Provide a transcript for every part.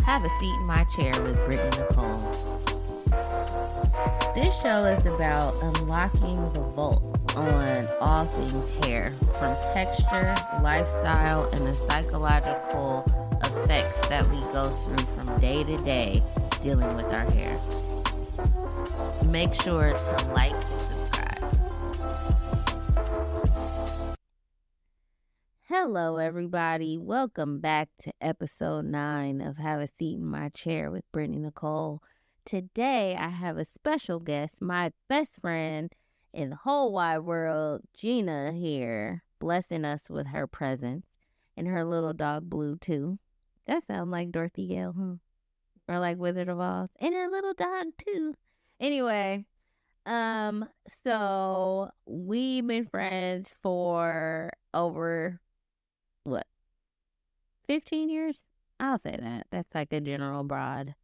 Have a seat in my chair with Brittany Nicole. This show is about unlocking the vault on all things hair, from texture, lifestyle, and the psychological effects that we go through from day to day dealing with our hair. Make sure to like and subscribe. Hello, everybody. Welcome back to episode 9 of Have a Seat in My Chair with Brittany Nicole. Today, I have a special guest, my best friend in the whole wide world, Gina, here, blessing us with her presence, and her little dog, Blue, too. That sounds like Dorothy Gale, huh? Or like Wizard of Oz. And her little dog, too. Anyway, so we've been friends for over 15 years? I'll say that. That's like a general broad.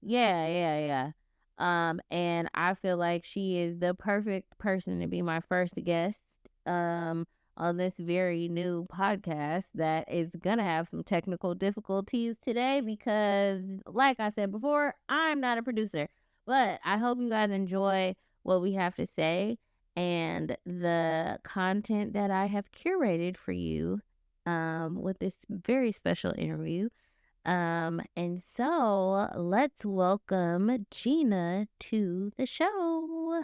Yeah. And I feel like she is the perfect person to be my first guest on this very new podcast that is gonna have some technical difficulties today because, like I said before, I'm not a producer. But I hope you guys enjoy what we have to say and the content that I have curated for you with this very special interview. And so let's welcome Gina to the show.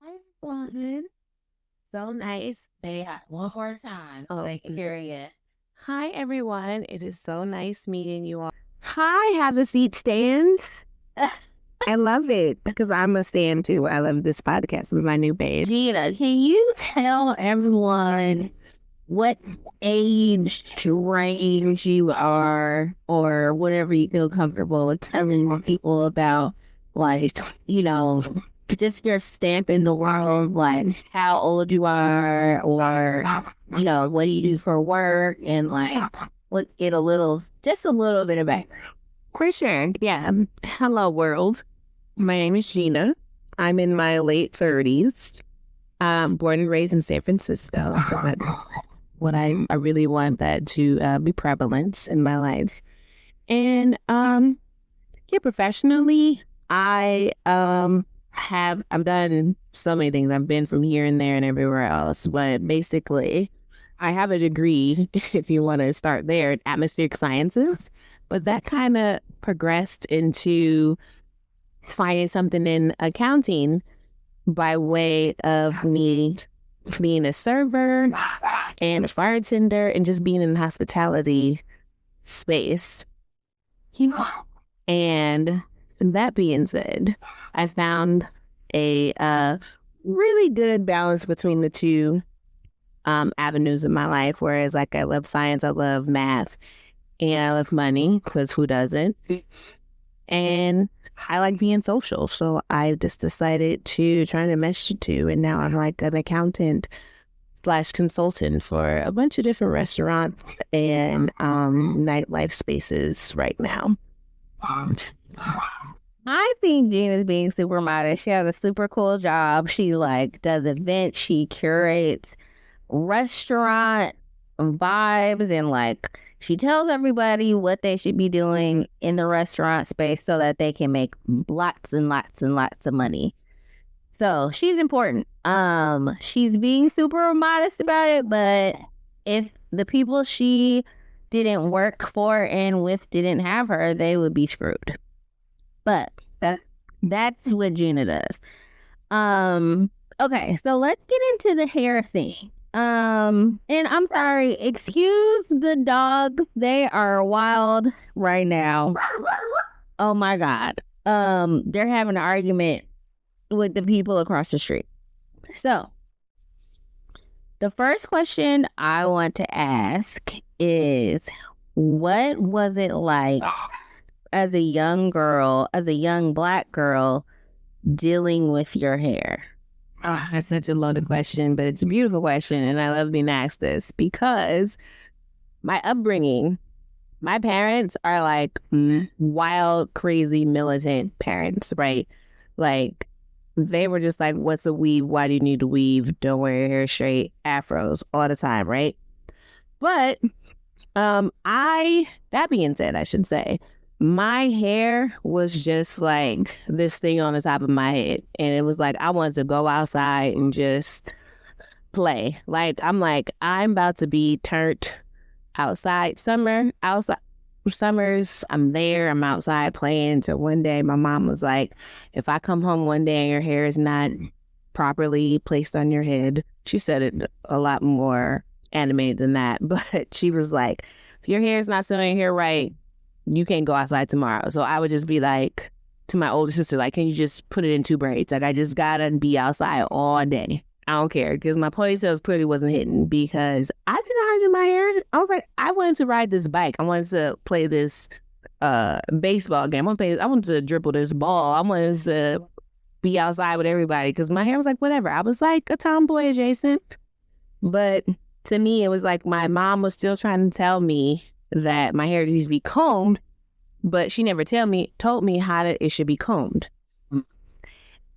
Hi, everyone. So nice. Say hi one more time. Oh, they can hear you. Hi, everyone. It is so nice meeting you all. Hi, have a seat stands. I love it because I'm a stand too. I love this podcast with my new babe. Gina, can you tell everyone what age range you are, or whatever you feel comfortable with telling people about, like, just your stamp in the world, like how old you are, or, what do you do for work, and let's get just a little bit of background. For sure. Yeah. Hello, world. My name is Gina. I'm in my late 30s. Born and raised in San Francisco. What I really want that to be prevalent in my life. And professionally, I've done so many things. I've been from here and there and everywhere else, but basically I have a degree, if you want to start there, in atmospheric sciences, but that kind of progressed into finding something in accounting by way of me being a server and a bartender and just being in the hospitality space. And that being said, I found a really good balance between the two avenues of my life. Whereas, I love science, I love math, and I love money, because who doesn't? And I like being social, so I just decided to try to mesh the two, and now I'm like an accountant / consultant for a bunch of different restaurants and nightlife spaces right now. I think Gina's being super modest. She has a super cool job. She does events. She curates restaurant vibes, and she tells everybody what they should be doing in the restaurant space so that they can make lots and lots and lots of money. So she's important. She's being super modest about it, but if the people she didn't work for and with didn't have her, they would be screwed. But that's what Gina does. Okay, so let's get into the hair thing. And I'm sorry, excuse the dogs. They are wild right now. Oh my God. They're having an argument with the people across the street. So the first question I want to ask is, what was it like as a young girl, as a young Black girl, dealing with your hair? Oh, that's such a loaded question, but it's a beautiful question, and I love being asked this because my upbringing, my parents are wild, crazy, militant parents, right? They were just like, what's a weave? Why do you need to weave? Don't wear your hair straight. Afros all the time, right? But that being said, I should say, my hair was just like this thing on the top of my head. And it was like, I wanted to go outside and just play. Like, I'm about to be turned outside. Summers, I'm outside playing. So one day my mom was like, if I come home one day and your hair is not properly placed on your head, she said it a lot more animated than that, but she was like, if your hair is not sitting in here right, you can't go outside tomorrow. So I would just be like to my older sister, like, can you just put it in 2 braids? Like, I just gotta be outside all day. I don't care, because my ponytails clearly wasn't hitting, because I didn't know how to do my hair. I was like, I wanted to ride this bike. I wanted to play this baseball game. I wanted to dribble this ball. I wanted to be outside with everybody, because my hair was like, whatever. I was like a tomboy adjacent. But to me, it was like my mom was still trying to tell me that my hair needs to be combed, but she never told me how it should be combed.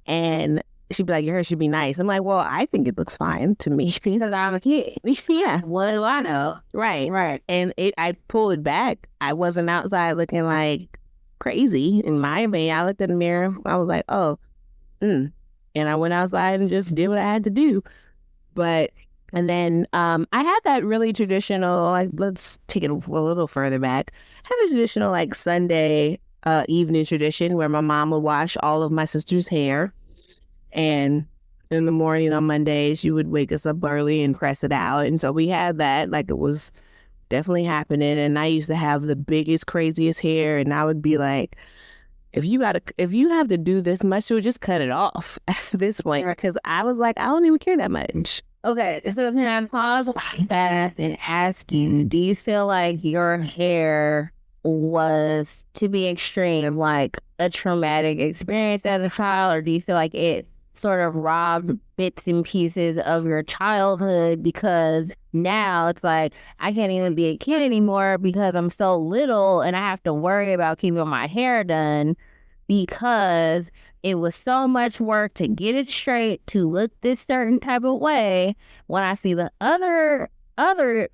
And she'd be like, your hair should be nice. I'm like, well, I think it looks fine to me. Because I'm a kid. Yeah. What do I know? Right. And I pulled it back. I wasn't outside looking like crazy. In my opinion, I looked in the mirror. I was like, oh, And I went outside and just did what I had to do. And then I had that really traditional, like, let's take it a little further back. I had a traditional, like, Sunday evening tradition where my mom would wash all of my sister's hair. And in the morning on Mondays, she would wake us up early and press it out. And so we had that, like, it was definitely happening. And I used to have the biggest, craziest hair. And I would be like, if you have to do this much, so just cut it off at this point. Because I was like, I don't even care that much. Okay, so can I pause fast and ask you, do you feel like your hair was, to be extreme, like a traumatic experience as a child, or do you feel like it sort of robbed bits and pieces of your childhood, because now it's like I can't even be a kid anymore because I'm so little and I have to worry about keeping my hair done because it was so much work to get it straight, to look this certain type of way. When I see the other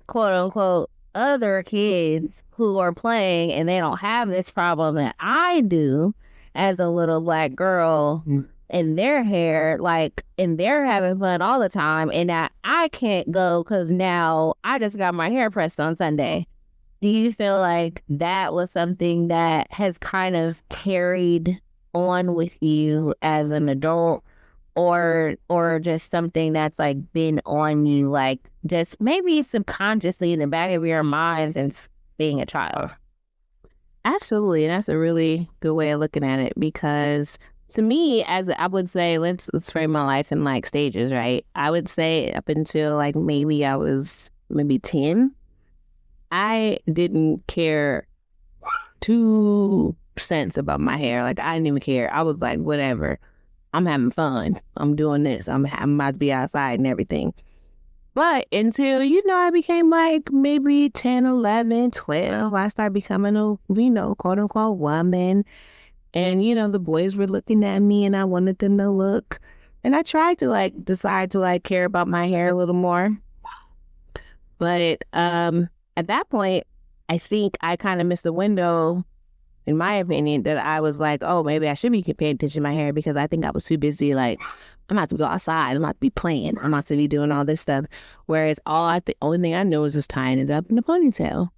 quote unquote other kids who are playing and they don't have this problem that I do as a little Black girl in their hair, like, and they're having fun all the time, and now I can't go because now I just got my hair pressed on Sunday. Do you feel like that was something that has kind of carried on with you as an adult, or just something that's like been on you, like just maybe subconsciously in the back of your mind since being a child? Absolutely. And that's a really good way of looking at it, because to me, as I would say, let's frame my life in like stages, right? I would say up until like maybe I was 10, I didn't care 2 cents about my hair. Like, I didn't even care. I was like, whatever. I'm having fun. I'm doing this. I'm about to be outside and everything. But until, I became like maybe 10, 11, 12, I started becoming a, quote unquote woman. And, the boys were looking at me and I wanted them to look. And I tried to like decide to like care about my hair a little more. But at that point, I think I kind of missed the window, in my opinion, that I was like, oh, maybe I should be paying attention to my hair, because I think I was too busy. Like, I'm about to go outside. I'm about to be playing. I'm about to be doing all this stuff. Whereas the only thing I know is just tying it up in a ponytail.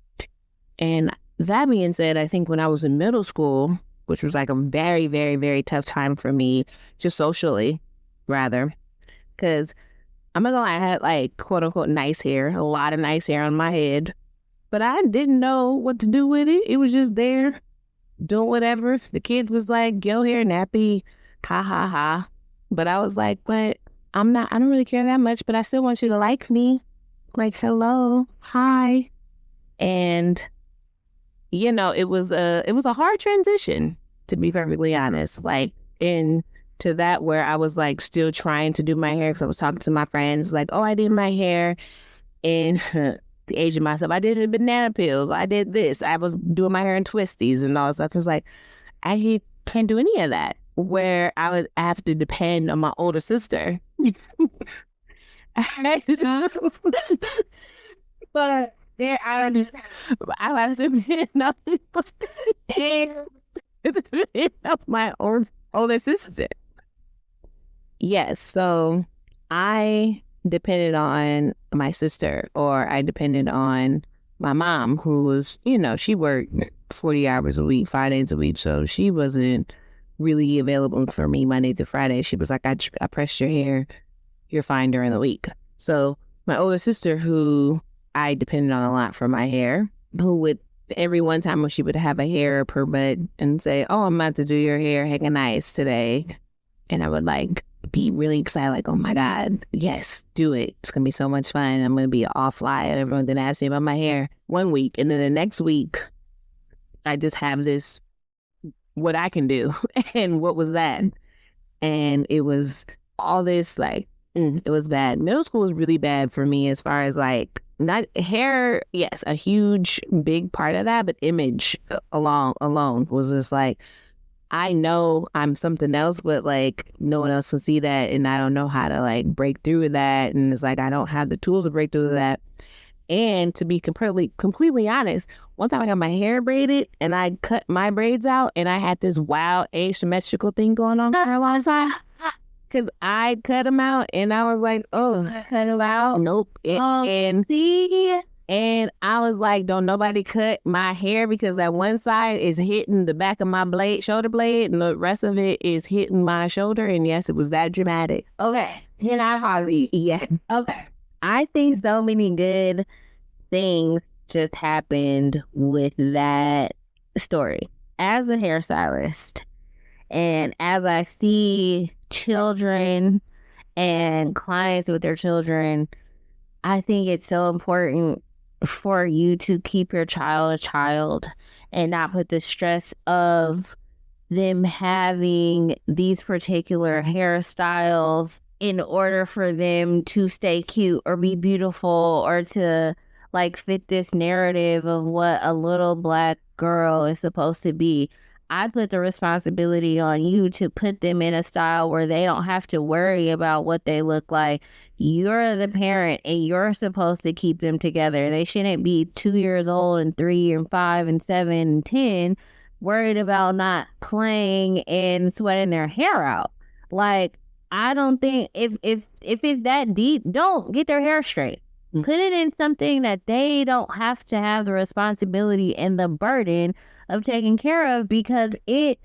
And that being said, I think when I was in middle school, which was like a very, very, very tough time for me, just socially, rather, because I'm not gonna lie, I had like quote unquote nice hair, a lot of nice hair on my head, but I didn't know what to do with it. It was just there, doing whatever. The kid was like, your hair nappy, ha ha ha. But I was like, but I don't really care that much, but I still want you to like me. Like, hello, hi. And it was a hard transition, to be perfectly honest. Like, into that where I was like still trying to do my hair, because I was talking to my friends like, oh, I did my hair in the age of myself. I did it in banana peels. I did this. I was doing my hair in twisties and all that stuff. It was like, I can't do any of that. Where I would have to depend on my older sister. But There, I don't understand. I have to be nothing but my own older sister. Yes, so I depended on my sister, or I depended on my mom, who was, she worked 40 hours a week, 5 days a week. So she wasn't really available for me Monday to Friday. She was like, I pressed your hair, you're fine during the week. So my older sister, who I depended on a lot for my hair, who would every one time when she would have a hair per bud and say, oh, I'm about to do your hair heckin' nice today. And I would be really excited, like, oh my God, yes, do it. It's gonna be so much fun. I'm gonna be all fly, and everyone then ask me about my hair one week, and then the next week I just have this what I can do. And what was that? And it was all this it was bad. Middle school was really bad for me as far as not hair, yes, a huge big part of that, but image alone was just I know I'm something else, but no one else can see that, and I don't know how to break through with that, and it's I don't have the tools to break through with that. And to be completely honest, one time I got my hair braided and I cut my braids out, and I had this wild asymmetrical thing going on for a long time because I cut them out, and I was like, oh, Cut them out. nope. And I was like, don't nobody cut my hair, because that one side is hitting the back of my shoulder blade, and the rest of it is hitting my shoulder. And yes, it was that dramatic. Okay. Can I pause you? Yeah. Okay. I think so many good things just happened with that story. As a hairstylist, and as I see children and clients with their children, I think it's so important for you to keep your child a child and not put the stress of them having these particular hairstyles in order for them to stay cute or be beautiful, or to fit this narrative of what a little Black girl is supposed to be. I put the responsibility on you to put them in a style where they don't have to worry about what they look like. You're the parent, and you're supposed to keep them together. They shouldn't be 2 years old and 3 and 5 and 7 and 10 worried about not playing and sweating their hair out. I don't think if it's that deep, don't get their hair straight. Put it in something that they don't have to have the responsibility and the burden of taking care of, because it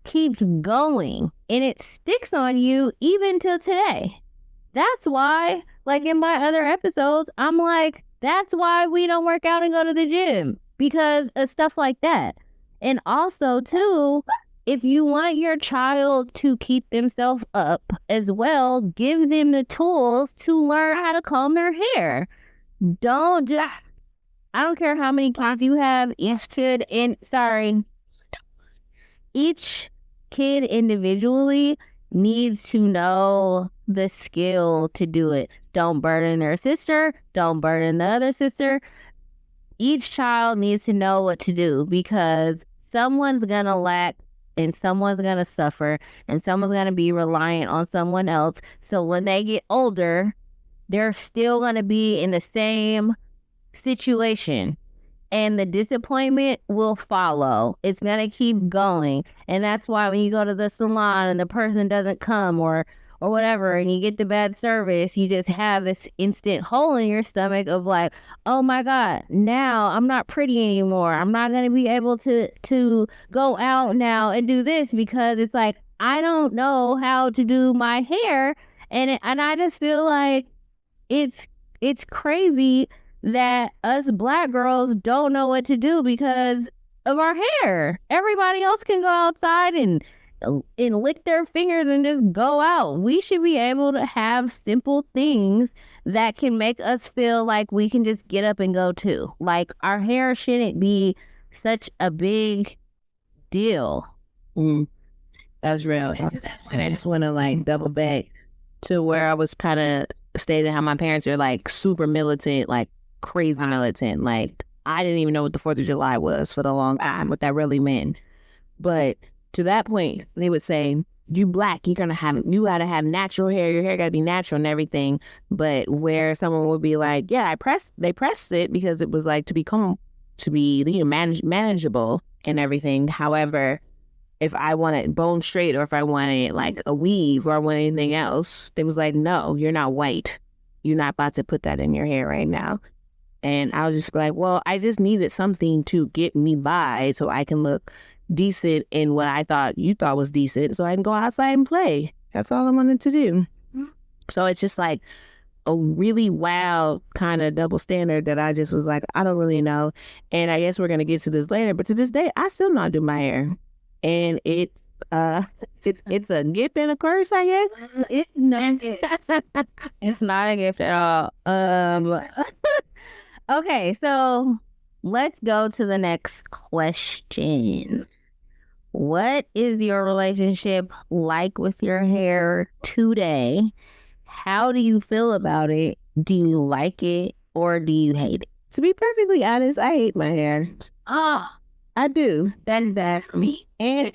keeps going and it sticks on you even till today. That's why, in my other episodes, I'm that's why we don't work out and go to the gym, because of stuff like that. And also, too, if you want your child to keep themselves up as well, give them the tools to learn how to comb their hair. I don't care how many kids you have. Each kid individually needs to know the skill to do it. Don't burden their sister. Don't burden the other sister. Each child needs to know what to do, because someone's going to lack, and someone's going to suffer, and someone's going to be reliant on someone else. So when they get older, they're still going to be in the same situation, and the disappointment will follow. It's going to keep going. And that's why when you go to the salon and the person doesn't come or whatever, and you get the bad service, you just have this instant hole in your stomach of oh my God, now I'm not pretty anymore. I'm not going to be able to go out now and do this, because it's I don't know how to do my hair. And I just feel it's crazy that us Black girls don't know what to do because of our hair. Everybody else can go outside and lick their fingers and just go out. We should be able to have simple things that can make us feel like we can just get up and go too. Our hair shouldn't be such a big deal. That's real. And I just want to double back to where I was kind of stating how my parents are super militant, crazy militant. I didn't even know what the 4th of July was for the long time, what that really meant. But to that point, they would say, you Black, you gotta have natural hair. Your hair gotta be natural and everything. But where someone would be like, yeah, they pressed it because it was like to be manageable and everything. However, if I want it bone straight or if I wanted like a weave or I want anything else, they was like, no, you're not white. You're not about to put that in your hair right now. And I was just like, well, I just needed something to get me by so I can look decent in what I thought you thought was decent so I can go outside and play. That's all I wanted to do. So it's just like a really wild kind of double standard that I just was like, I don't really know. And I guess we're going to get to this later. But to this day, I still not do my hair. And it's it's a gift and a curse, I guess. It's not a gift at all. Okay, so let's go to the next question. What is your relationship like with your hair today? How do you feel about it? Do you like it or do you hate it? To be perfectly honest, I hate my hair. I do. That is bad for me. And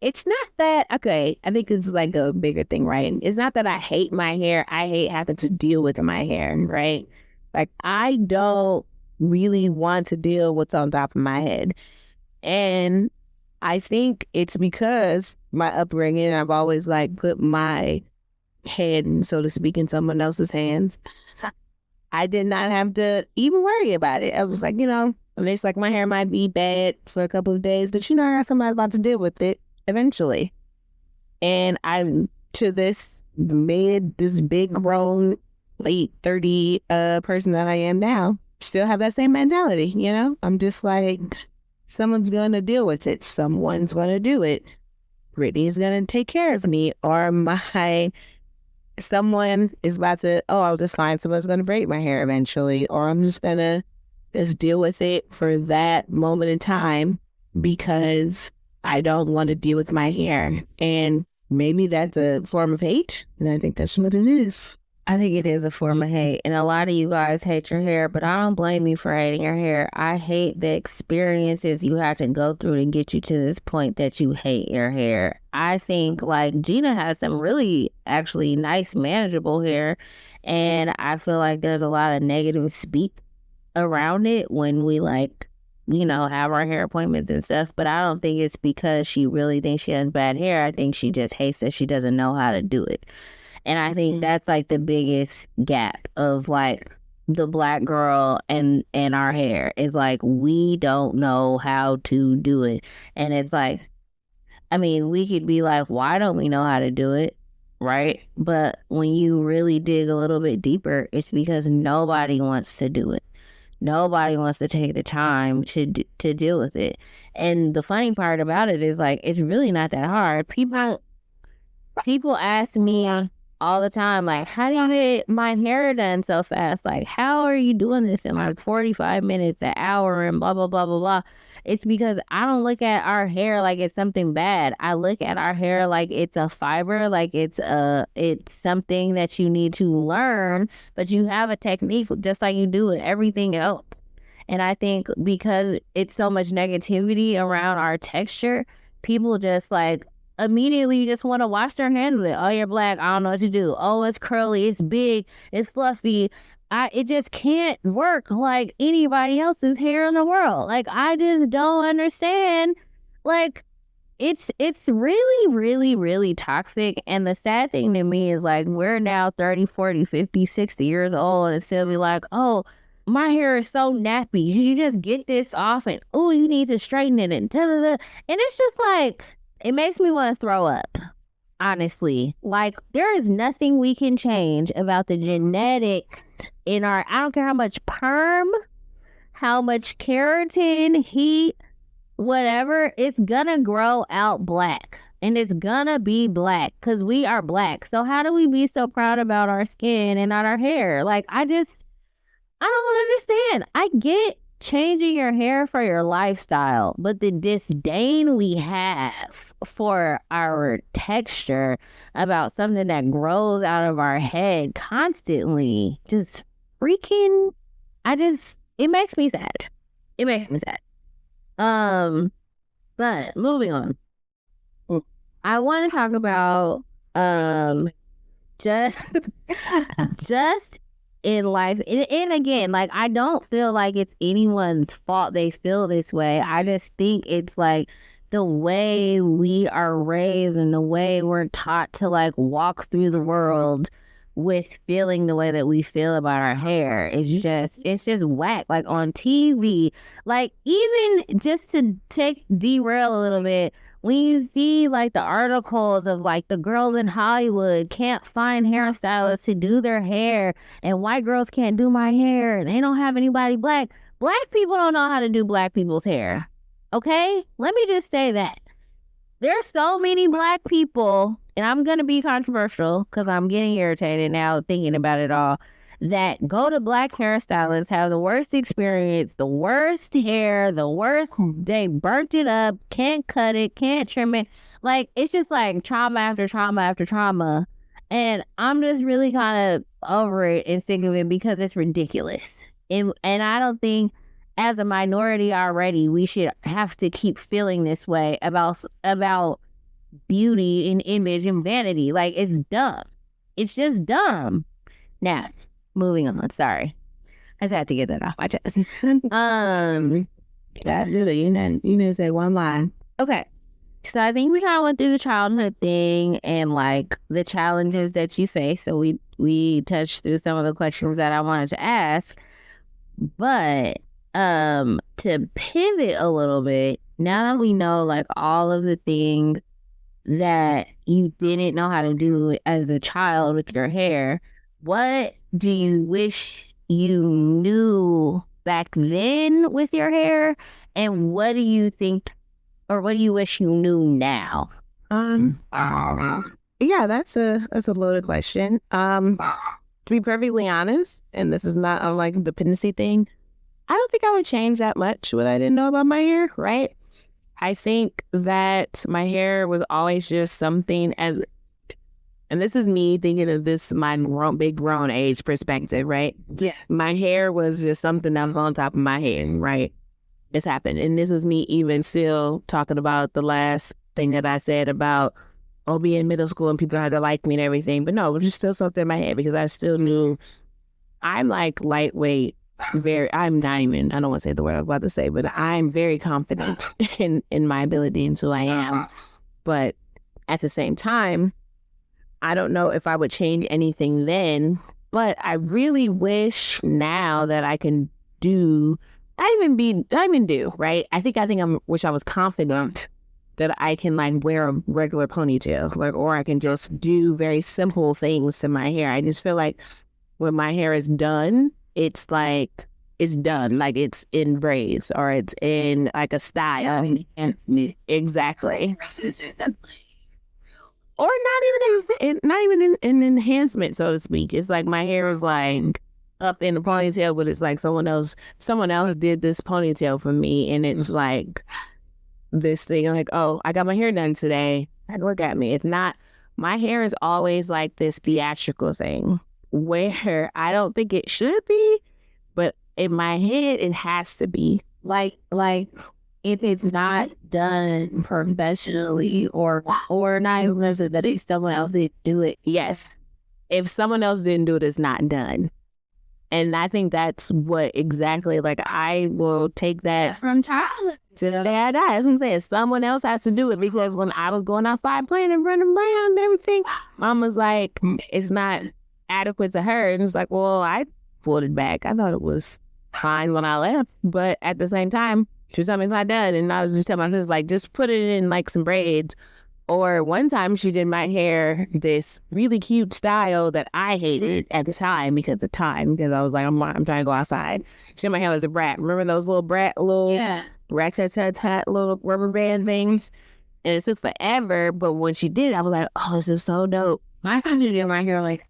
it's not that, okay, I think it's like a bigger thing, right? It's not that I hate my hair. I hate having to deal with my hair, right? Like, I don't really want to deal with what's on top of my head. And I think it's because my upbringing, I've always like put my head, so to speak, in someone else's hands. I did not have to even worry about it. I was like, it's like my hair might be bad for a couple of days, but I got somebody about to deal with it eventually. And I'm to this big grown, late 30 person that I am now, still have that same mentality, I'm just like, someone's going to deal with it. Someone's going to do it. Brittany's going to take care of me, or someone is about to, I'll just find someone's going to braid my hair eventually, or I'm just going to just deal with it for that moment in time because I don't want to deal with my hair. And maybe that's a form of hate, and I think that's what it is. I think it is a form of hate, and a lot of you guys hate your hair, but I don't blame you for hating your hair. I hate the experiences you have to go through to get you to this point that you hate your hair. I think like Gina has some really actually nice manageable hair, and I feel like there's a lot of negative speak around it when we have our hair appointments and stuff, but I don't think it's because she really thinks she has bad hair. I think she just hates that she doesn't know how to do it. And I think that's like the biggest gap of like the Black girl and our hair is like, we don't know how to do it. And it's like, I mean, we could be like, why don't we know how to do it? Right? But when you really dig a little bit deeper, it's because nobody wants to do it. Nobody wants to take the time to deal with it. And the funny part about it is like, it's really not that hard. People ask me all the time, like, how do you get my hair done so fast? Like, how are you doing this in like 45 minutes, an hour, and blah, blah, blah, blah, blah. It's because I don't look at our hair like it's something bad. I look at our hair like it's a fiber, like it's something that you need to learn, but you have a technique just like you do with everything else. And I think because it's so much negativity around our texture, people just like immediately just want to wash their hands with it. Oh, you're Black, I don't know what to do. Oh, it's curly, it's big, it's fluffy. It just can't work like anybody else's hair in the world. Like, I just don't understand. Like, it's really, really, really toxic. And the sad thing to me is like, we're now 30, 40, 50, 60 years old and still be like, oh, my hair is so nappy. You just get this off and, oh, you need to straighten it and da-da-da. And it's just like, it makes me want to throw up, honestly. Like, there is nothing we can change about the genetics in our, I don't care how much perm, how much keratin, heat, whatever, it's gonna grow out black. And it's gonna be black because we are Black. So how do we be so proud about our skin and not our hair? Like, I don't understand. I get changing your hair for your lifestyle, but the disdain we have for our texture about something that grows out of our head constantly just freaking, it makes me sad. It makes me sad. But moving on. I want to talk about just just in life, and again, like, I don't feel like it's anyone's fault they feel this way. I just think it's like the way we are raised and the way we're taught to like walk through the world with feeling the way that we feel about our hair. It's just whack. Like on TV, like, even just to derail a little bit, when you see like the articles of like the girls in Hollywood can't find hairstylists to do their hair, and white girls can't do my hair, and they don't have anybody black people don't know how to do black people's hair. Okay, let me just say that there's so many black people, and I'm gonna be controversial because I'm getting irritated now thinking about it all, that go to black hairstylists, have the worst experience, the worst hair, the worst, they burnt it up, can't cut it, can't trim it. Like, it's just like trauma after trauma after trauma. And I'm just really kind of over it and sick of it because it's ridiculous. And I don't think, as a minority already, we should have to keep feeling this way about beauty and image and vanity. Like, it's dumb. It's just dumb. Now, moving on. Sorry, I just had to get that off my chest. That's really, you didn't say one line. Okay, so I think we kind of went through the childhood thing and like the challenges that you face. So we touched through some of the questions that I wanted to ask, but to pivot a little bit, now that we know like all of the things that you didn't know how to do as a child with your hair, what do you wish you knew back then with your hair, and what do you think, or what do you wish you knew now? Yeah, that's a loaded question. To be perfectly honest, and this is not unlike the dependency thing, I don't think I would change that much what I didn't know about my hair, right? I think that my hair was always just something, and this is me thinking of this, my big grown age perspective, right? Yeah. My hair was just something that was on top of my head, right? This happened. And this is me even still talking about the last thing that I said about, being in middle school and people had to like me and everything. But no, it was just still something in my head because I still knew I'm like lightweight. I don't want to say the word I was about to say, but I'm very confident in my ability, and so I am. But at the same time, I don't know if I would change anything then, but I really wish now that I can do, right? I think wish I was confident that I can like wear a regular ponytail, like, or I can just do very simple things to my hair. I just feel like when my hair is done, it's like, it's done. Like, it's in braids or it's in like a style. Exactly. Or not even an enhancement, so to speak. It's like my hair is like up in a ponytail, but it's like someone else did this ponytail for me, and it's like this thing like, oh, I got my hair done today. Like, look at me. It's not, my hair is always like this theatrical thing where I don't think it should be, but in my head it has to be. Like if it's not done professionally or not even that if someone else did do it. Yes. If someone else didn't do it, it's not done. And I think that's what exactly, like, I will take that From childhood to the day I die. That's what I'm saying. Someone else has to do it, because when I was going outside playing and running around and everything, Mom was like, it's not adequate to her. And it's like, well, I pulled it back. I thought it was fine when I left. But at the same time, she was telling me it's not done. And I was just telling my sister, like, just put it in like some braids. Or one time she did my hair this really cute style that I hated at the time because I was like, I'm trying to go outside. She did my hair like the brat. Remember those little rat-tat-tat little rubber band things? And it took forever, but when she did it, I was like, oh, this is so dope. My cousin did my hair like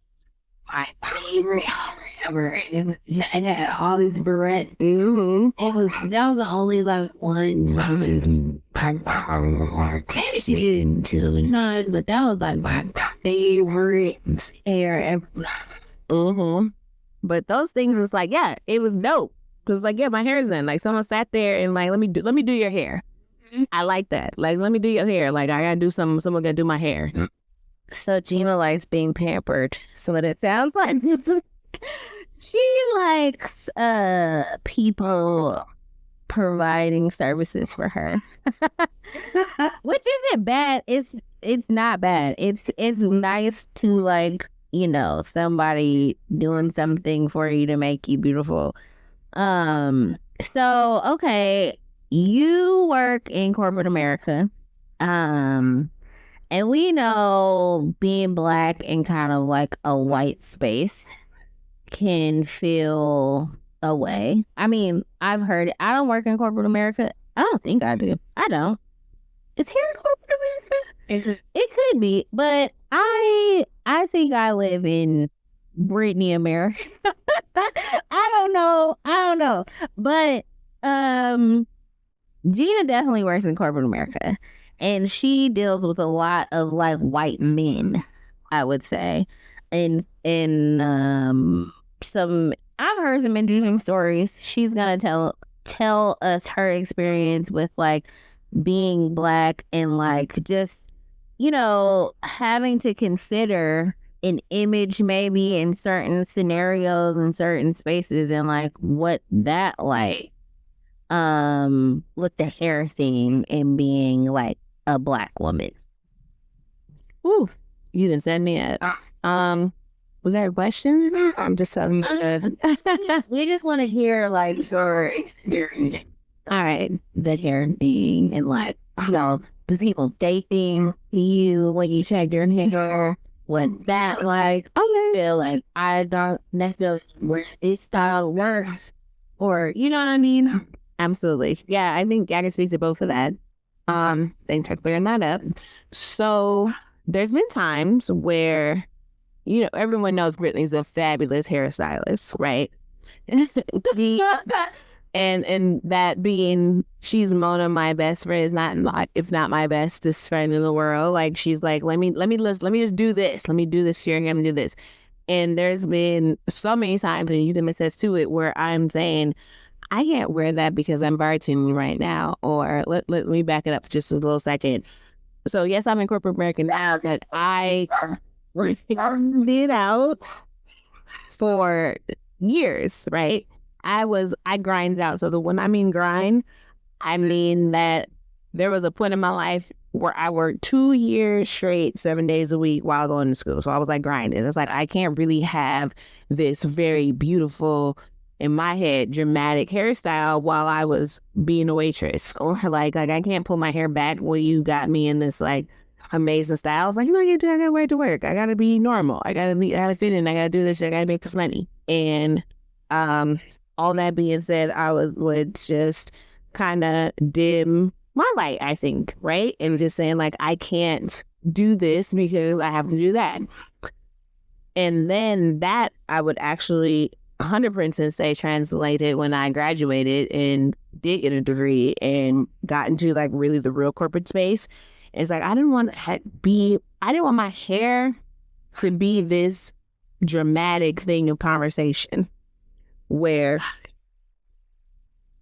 my favorite ever. And it had all these barrettes. Mm-hmm. That was the only like one. Maybe she didn't do none, but that was like my favorite hair ever. Mm-hmm. But those things was like, yeah, it was dope. Cause like, yeah, my hair is done. Like someone sat there and like, let me do your hair. I like that. Like, let me do your hair. Like, I gotta do someone gotta do my hair. So Gina likes being pampered. So what it sounds like. She likes people providing services for her. Which isn't bad. It's not bad. It's nice to, like, you know, somebody doing something for you to make you beautiful. So okay, you work in corporate America. And we know being Black in kind of like a white space can feel a way. I mean, I've heard it. I don't work in corporate America. I don't think I do. I don't. It's here in corporate America. It could be, but I think I live in Brittany, America. I don't know. But Gina definitely works in corporate America. And she deals with a lot of like white men, I would say. And some I've heard some interesting stories. She's gonna tell us her experience with like being Black and like just, you know, having to consider an image maybe in certain scenarios and certain spaces and like what that like with the hair thing and being like a Black woman. Ooh, you didn't send me it. Was there a question? I'm just telling you. We just want to hear like your experience. All right, the hair thing and like, you know, the people dating you when you check your hair. What that like? I feel like I don't necessarily where this style works, or you know what I mean? Absolutely. Yeah, I think I can speak to both of that. Thanks for clearing that up. So there's been times where, you know, everyone knows Brittany's a fabulous hairstylist, right? And that being, she's one of my best friends, not if not my bestest friend in the world. Like, she's like, let me just do this. Let me do this here. I'm gonna do this. And there's been so many times, and you can attest to it, where I'm saying, I can't wear that because I'm bartending right now. Or let me back it up for just a little second. So yes, I'm in corporate America now, but I did out for years, right? I grinded out. So when I mean grind, I mean that there was a point in my life where I worked 2 years straight, 7 days a week while going to school. So I was like grinding. It's like, I can't really have this very beautiful, in my head, dramatic hairstyle while I was being a waitress. Or like I can't pull my hair back when you got me in this like amazing style. I was like, you know, I gotta wear it to work. I gotta be normal. I gotta fit in. I gotta do this shit. I gotta make this money. And all that being said, I would just kind of dim my light, I think, right? And just saying like, I can't do this because I have to do that. And then that I would actually 100% say translated when I graduated and did get a degree and got into like really the real corporate space. It's like, I didn't want my hair to be this dramatic thing of conversation where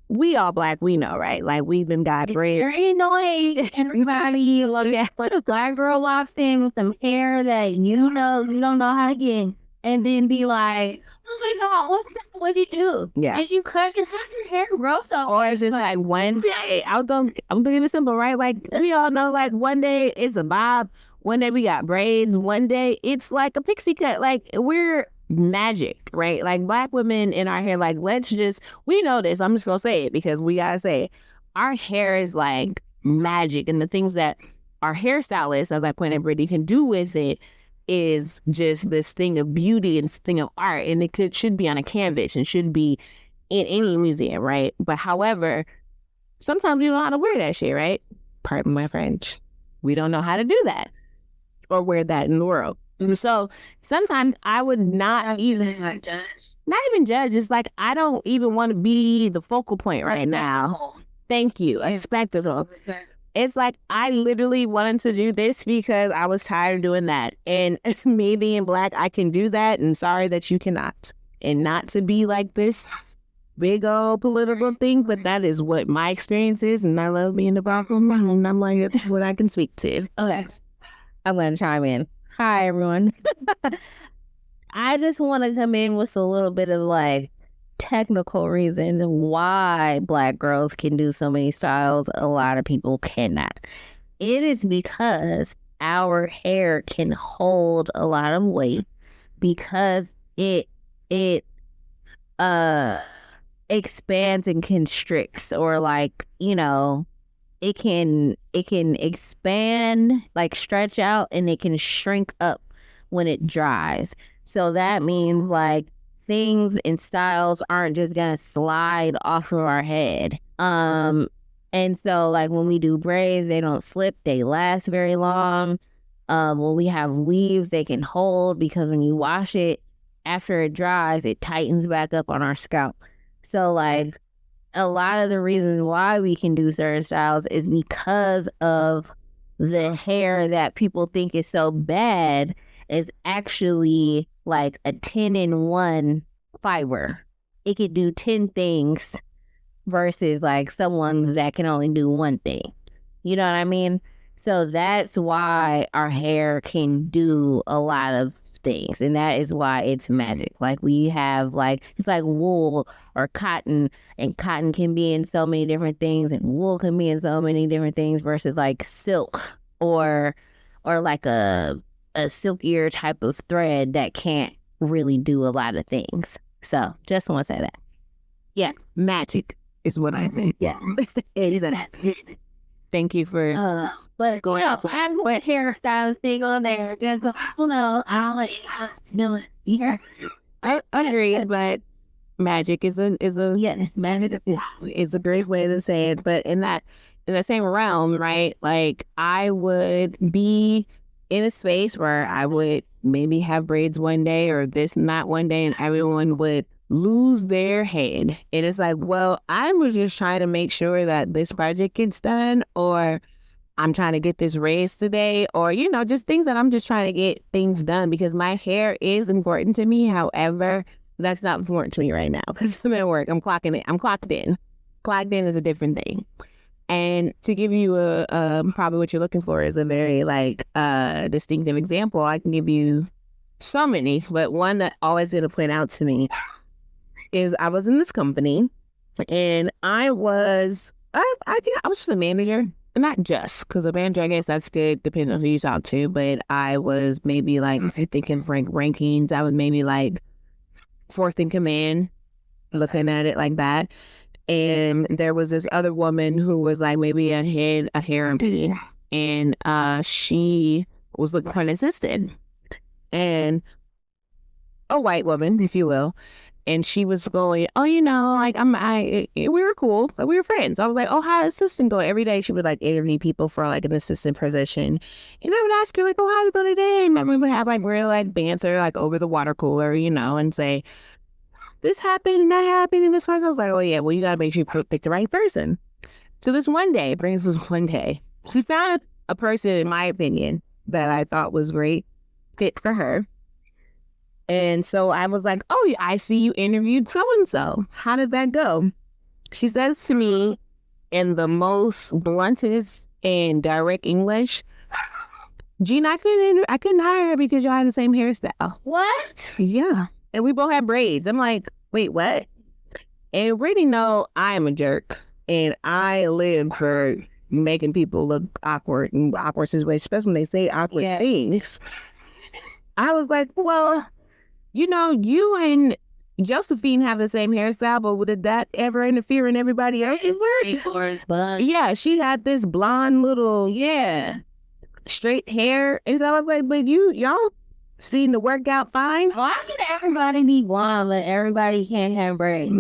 we all Black, we know, right? Like, we've been got braids. Very annoying. Everybody look at what a Black girl walks in with some hair that you know you don't know how to get, and then be like, oh my God, what'd you do? Yeah. Did you cut your hair grow so? Or it's just like one day, I'm gonna keep it simple, right? Like, we all know, like, one day it's a bob, one day we got braids, one day it's like a pixie cut. Like, we're magic, right? Like, Black women in our hair, like, we know this. I'm just gonna say it because we gotta say it. Our hair is like magic, and the things that our hairstylists, as I pointed out, Brittany, can do with it is just this thing of beauty and this thing of art, and it should be on a canvas and should be in any museum, right? But however, sometimes we don't know how to wear that shit, right? Pardon my French. We don't know how to do that or wear that in the world. So sometimes I would not even judge. It's like, I don't even want to be the focal point right now. Thank you. A spectacle. It's like, I literally wanted to do this because I was tired of doing that. And me being Black, I can do that. And sorry that you cannot. And not to be like this big old political thing, but that is what my experience is, and I love being the bathroom, and I'm like, that's what I can speak to. Okay. I'm going to chime in. Hi, everyone. I just want to come in with a little bit of like technical reasons why Black girls can do so many styles a lot of people cannot. It is because our hair can hold a lot of weight because it expands and constricts, or like, you know, it can expand, like stretch out, and it can shrink up when it dries. So that means like things and styles aren't just gonna slide off of our head. And so like when we do braids, they don't slip, they last very long. When we have weaves, they can hold because when you wash it, after it dries, it tightens back up on our scalp. So like a lot of the reasons why we can do certain styles is because of the hair that people think is so bad is actually like a 10-in-1 fiber. It could do 10 things versus like someone's that can only do one thing. You know what I mean? So that's why our hair can do a lot of things, and that is why it's magic. Like we have like, it's like wool or cotton, and cotton can be in so many different things, and wool can be in so many different things versus like silk or like a silkier type of thread that can't really do a lot of things. So just want to say that. Yeah, magic is what I think. Yeah. It is that. Thank you for but going out. So I have what hairstyles thing on there. Just you know, I don't like smell it. Yeah. I agree, but magic is a it's magic. It's a great way to say it. But in the same realm, right? Like I would be in a space where I would maybe have braids one day or this not one day, and everyone would lose their head. And it's like, well, I was just trying to make sure that this project gets done, or I'm trying to get this raised today, or, you know, just things that I'm just trying to get things done because my hair is important to me. However, that's not important to me right now because I'm at work. I'm clocking it. I'm clocked in. Clocked in is a different thing. And to give you probably what you're looking for is a very like distinctive example. I can give you so many, but one that always did point out to me is I was in this company, and I think I was just a manager. Not just, because a manager, I guess that's good depending on who you talk to, but I was maybe like, thinking rankings, I was maybe like fourth in command, looking at it like that. And there was this other woman who was like maybe a hair empty, and she was looking for an assistant, and a white woman, if you will. And she was going, oh, you know, like we were cool, like we were friends. I was like, oh, how's assistant going? Every day she would like interview people for like an assistant position. And I would ask her like, oh, how's it going today? And we would have like real like banter like over the water cooler, you know, and say, this happened and that happened and this person. I was like, oh yeah, well, you got to make sure you pick the right person. So this one day, she found a person, in my opinion, that I thought was great fit for her. And so I was like, oh, I see you interviewed so-and-so. How did that go? She says to me in the most bluntest and direct English, Gina, I couldn't hire her because y'all had the same hairstyle. What? Yeah. And we both had braids. I'm like, wait, what? And Brittany know I am a jerk. And I live for making people look awkward and awkward situations, especially when they say awkward things. I was like, well, you know, you and Josephine have the same hairstyle, but did that ever interfere in everybody else's work? Yeah, she had this blonde little, straight hair. And so I was like, but y'all seem to work out fine. Why can everybody be blonde, but everybody can't have braids?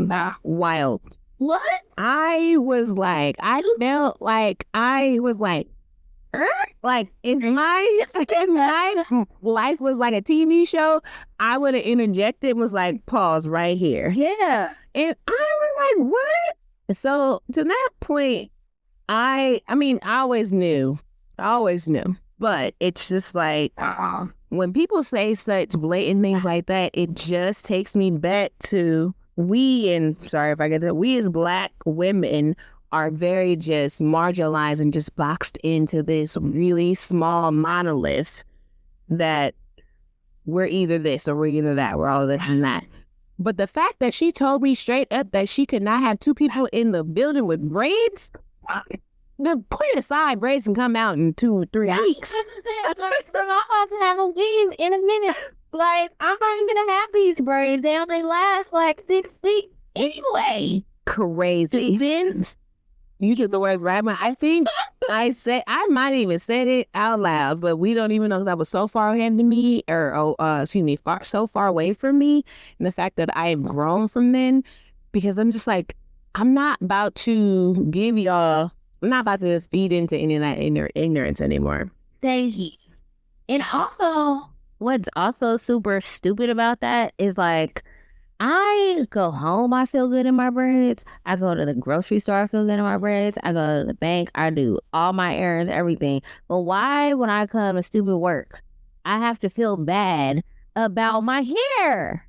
Wild. What? I felt like I was like, like if my life was like a TV show, I would have interjected and was like, pause right here. Yeah. And I was like, what? So to that point, I always knew, but it's just like, when people say such blatant things like that, it just takes me back to sorry if I get that, we as Black women are very just marginalized and just boxed into this really small monolith that we're either this or we're either that. We're all this and that. But the fact that she told me straight up that she could not have two people in the building with braids, the point aside, braids can come out in 2 or 3 weeks. I'm about to have a weave in a minute. Like, I'm not even gonna have these braids. They only last like 6 weeks anyway. Crazy. You took the word right. I think I might even said it out loud, but we don't even know because I was so far ahead of me, so far away from me, and the fact that I have grown from then, because I'm just like, I'm not about to feed into any of that ignorance anymore. Thank you. And also, what's also super stupid about that is like, I go home, I feel good in my braids. I go to the grocery store, I feel good in my braids. I go to the bank, I do all my errands, everything. But why, when I come to stupid work, I have to feel bad about my hair?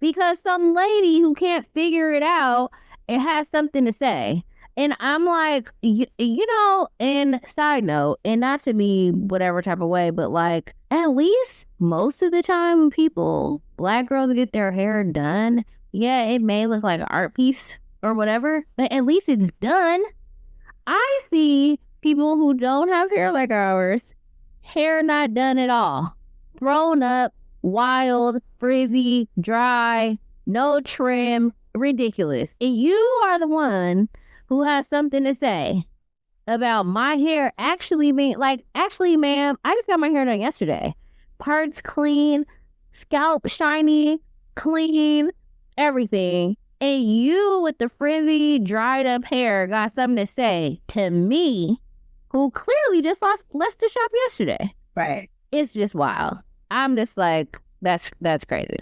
Because some lady who can't figure it out, it has something to say. And I'm like, you know, and side note, and not to be whatever type of way, but like, at least most of the time when Black girls get their hair done, yeah, it may look like an art piece or whatever, but at least it's done. I see people who don't have hair like ours, hair not done at all, thrown up, wild, frizzy, dry, no trim, ridiculous. And you are the one who has something to say about my hair actually being like, actually, ma'am, I just got my hair done yesterday. Parts clean, scalp shiny, clean, everything. And you with the frizzy, dried up hair got something to say to me, who clearly just left the shop yesterday. Right. It's just wild. I'm just like, that's crazy.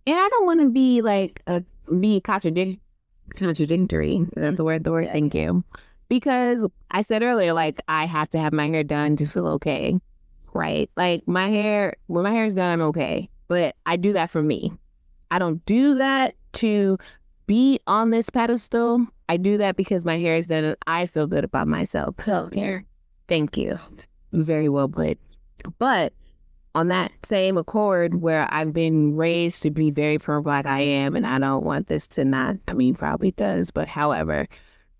And I don't want to be like, be contradictory. That's the word. Thank you. Because I said earlier, like, I have to have my hair done to feel okay, right? Like, when my hair is done, I'm okay. But I do that for me. I don't do that to be on this pedestal. I do that because my hair is done and I feel good about myself. Okay. Thank you. Very well put. But on that same accord, where I've been raised to be very pro-Black, I am, and I don't want this to not, I mean, probably does, but however,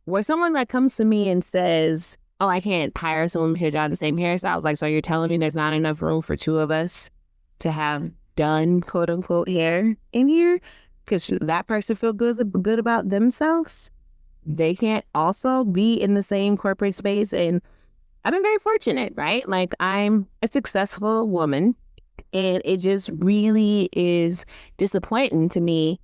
where someone that comes to me and says, oh, I can't hire someone because y'all the same hairstyle, I was like, so you're telling me there's not enough room for two of us to have done, quote unquote, hair in here? Because that person feel good about themselves? They can't also be in the same corporate space. And I've been very fortunate, right? Like, I'm a successful woman, and it just really is disappointing to me.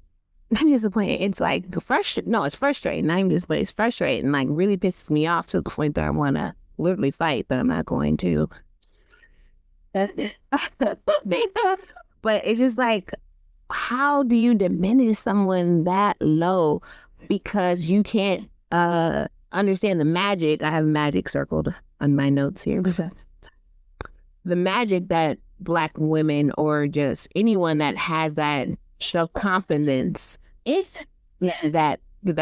Not disappointing. It's like frustrating. No, it's frustrating. But it's frustrating. Like, really pisses me off to the point that I want to literally fight, but I'm not going to. But it's just like, how do you diminish someone that low because you can't understand the magic? I have magic circled on my notes here. The magic that Black women, or just anyone that has that self-confidence, that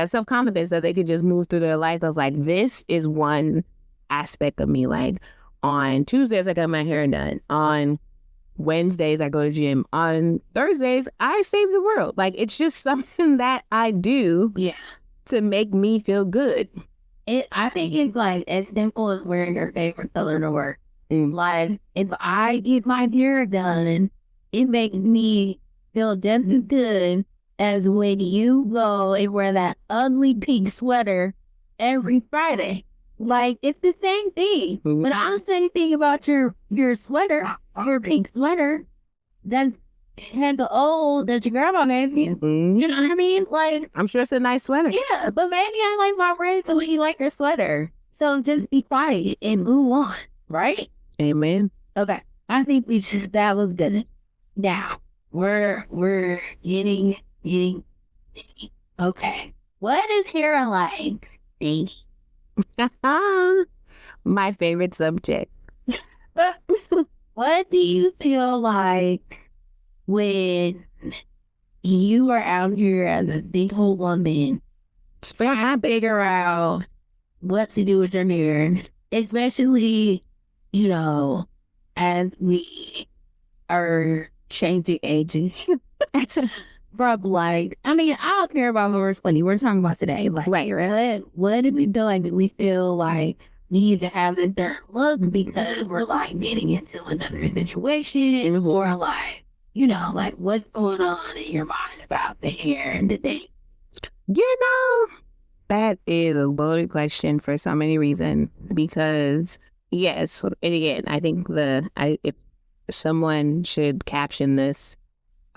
self-confidence that they could just move through their life. I was like, this is one aspect of me. Like, on Tuesdays, I got my hair done. On Wednesdays, I go to gym. On Thursdays, I save the world. Like, it's just something that I do to make me feel good. I think it's like as simple as wearing your favorite color to work. Like, if I get my hair done, it makes me feel just as good as when you go and wear that ugly pink sweater every Friday. Like, it's the same thing. But I don't say anything about your sweater, your pink sweater that had the old that your grandma gave you. You know what I mean? Like, I'm sure it's a nice sweater. Yeah, but maybe I like my braids the way you like your sweater. So just be quiet and move on, right? Amen. Okay. I think that was good. Now, we're getting okay. What is hair like, Dani? My favorite subject. What do you feel like when you are out here as a big old woman trying to figure out what to do with your hair, especially, you know, as we are changing ages. From like, I mean, I don't care about what we're 20. We're talking about today. Like, Right. what do we feel like? Do we feel like we need to have this certain look because we're like getting into another situation, or like, you know, like what's going on in your mind about the hair and the thing? You know, that is a loaded question for so many reasons because, yes, and again, I think if someone should caption this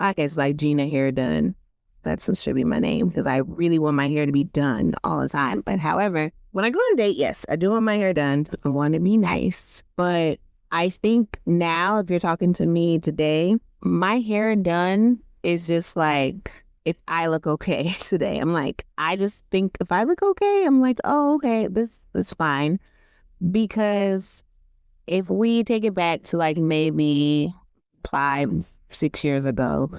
podcast like Gina Hair Done, that's what should be my name because I really want my hair to be done all the time. But however, when I go on a date, yes, I do want my hair done. I want to be nice. But I think now, if you're talking to me today, my hair done is just like, if I look okay today, I'm like, I just think if I look okay, I'm like, oh, okay, this is fine. Because if we take it back to like maybe 5-6 years ago,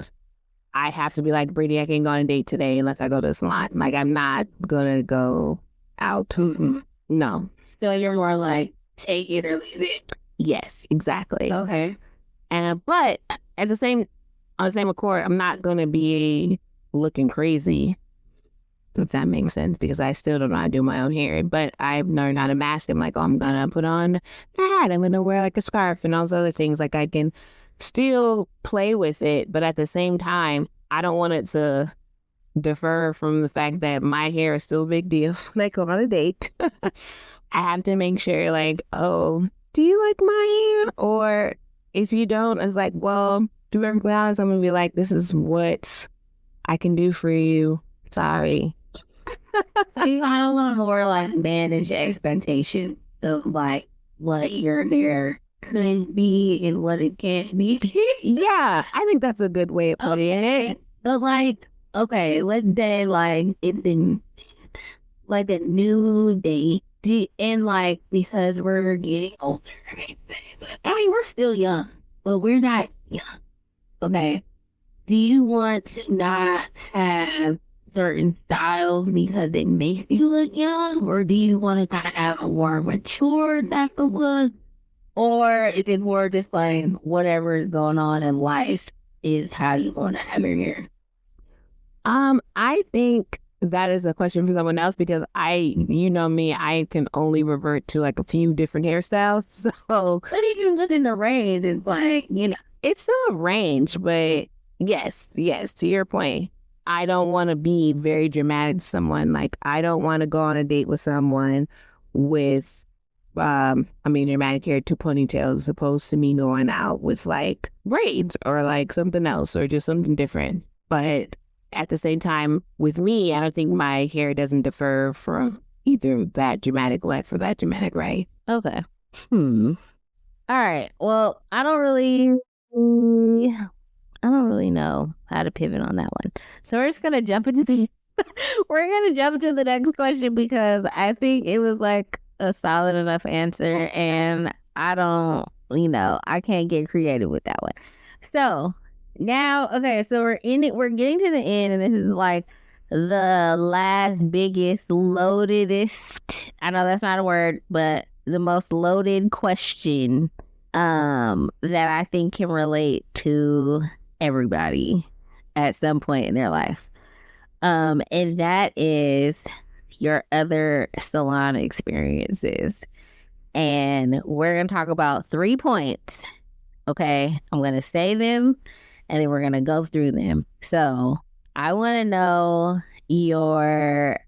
I have to be like, Brittany, I can't go on a date today unless I go to the salon. Like, I'm not gonna go out. Mm-mm. No. So you're more like, take it or leave it. Yes, exactly. Okay. But on the same accord, I'm not gonna be looking crazy, if that makes sense, because I still don't know how to do my own hair. But I've learned how to mask. I'm like, oh, I'm gonna put on a hat. I'm gonna wear like a scarf and all those other things. Like, I can still play with it, but at the same time, I don't want it to defer from the fact that my hair is still a big deal. Like, on a date, I have to make sure, like, oh, do you like my hair? Or if you don't, it's like, well, to be perfectly honest, I'm gonna be like, this is what I can do for you. Sorry. So you kind of want more like manage expectations of like what your hair could be and what it can't be. Yeah, I think that's a good way of putting it. But like, okay, let's say like it's been like a new day. And like, because we're getting older, I mean, we're still young, but we're not young. Okay. Do you want to not have certain styles because it makes you look young? Or do you want to kind of have a more mature type of look? Or is it more just like whatever is going on in life is how you want to have your hair? I think that is a question for someone else because you know me, I can only revert to like a few different hairstyles. So, But if you look in the range, it's like, you know, it's still a range, but yes, to your point, I don't want to be very dramatic to someone. Like, I don't want to go on a date with someone with, dramatic hair, two ponytails, as opposed to me going out with like braids or like something else or just something different. But at the same time, with me, I don't think my hair doesn't differ from either that dramatic left or that dramatic right. okay. All right. Well, I don't really know how to pivot on that one. So we're just gonna jump into the next question because I think it was like a solid enough answer, and I don't, I can't get creative with that one. So now, okay, so we're getting to the end, and this is like the last biggest loadedest. I know that's not a word, but the most loaded question that I think can relate to everybody at some point in their life. And that is your other salon experiences. And we're going to talk about 3 points. Okay. I'm going to say them and then we're going to go through them. So I want to know your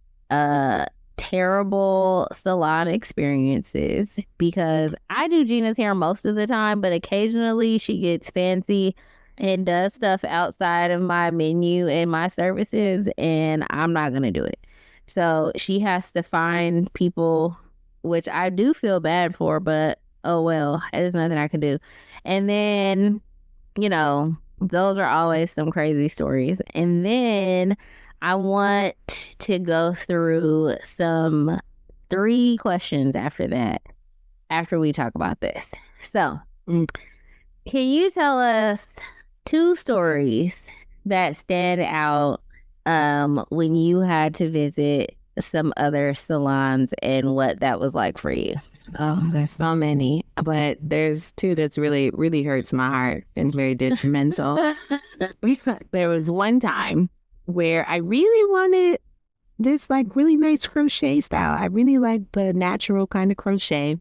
terrible salon experiences because I do Gina's hair most of the time, but occasionally she gets fancy and does stuff outside of my menu and my services, and I'm not going to do it. So she has to find people, which I do feel bad for, but oh well, there's nothing I can do. And then, those are always some crazy stories. And then I want to go through some 3 questions after that, after we talk about this. So, can you tell us 2 stories that stand out when you had to visit some other salons and what that was like for you? Oh, there's so many, but there's two that's really, really hurts my heart and very detrimental. There was one time where I really wanted this like really nice crochet style. I really like the natural kind of crochet.